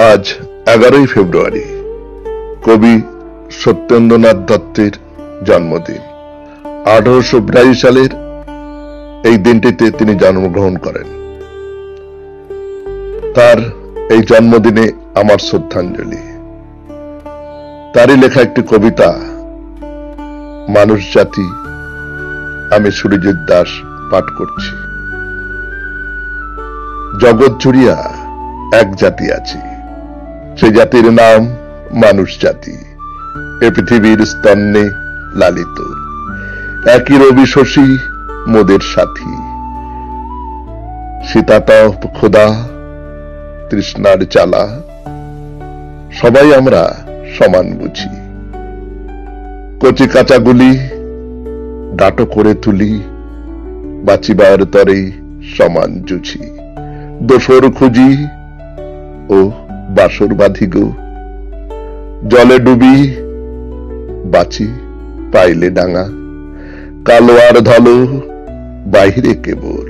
আজ 11ই ফেব্রুয়ারি কবি সত্যেন্দ্রনাথ দত্তের জন্মদিন। 1882 সালের এই দিনটিতে তিনি জন্মগ্রহণ করেন। তার এই জন্মদিনে আমার শ্রদ্ধাঞ্জলি। তারই লেখা একটি কবিতা মানুষ জাতি, আমি সুরজিৎ দাস পাঠ করছি। জগৎ জুড়িয়া এক জাতি আছে, সে জাতির নাম মানুষ জাতি। এ পৃথিবীর স্তন্নে লালিত, একই রবি শশী মোদের সাথী। শীতাতপ ক্ষুধা তৃষ্ণার জ্বালা, সবাই আমরা সমান বুঝি। কচি কাঁচাগুলি ডাটো করে তুলি, বাঁচিবার তরে সমান জুঝি। দোসর খুঁজি ও বাসর বাঁধি গো, জলে ডুবি বাঁচি পাইলে ডাঙা। কালো আর ধলো বাহিরে কেবল,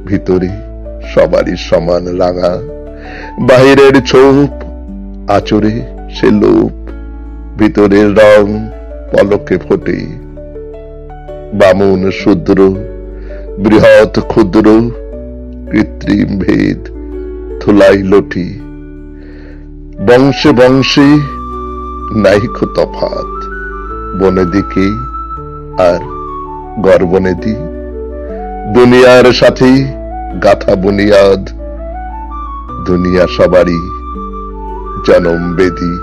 ভিতরে সবারই সমান রাঙা। বাহিরের ছোপ আচরে সে লোপ, ভিতরের রং পলকে ফোটে। বামুন শূদ্র বৃহৎ ক্ষুদ্র, কৃত্রিম ভেদ ধুলাই লটি। বংশে বংশে নাইকো তফাত, বনে দিকে আর গর্বনেদি। দুনিয়ার সাথে গাথা বুনিয়াদ, দুনিয়া সবারই জনম বেদি।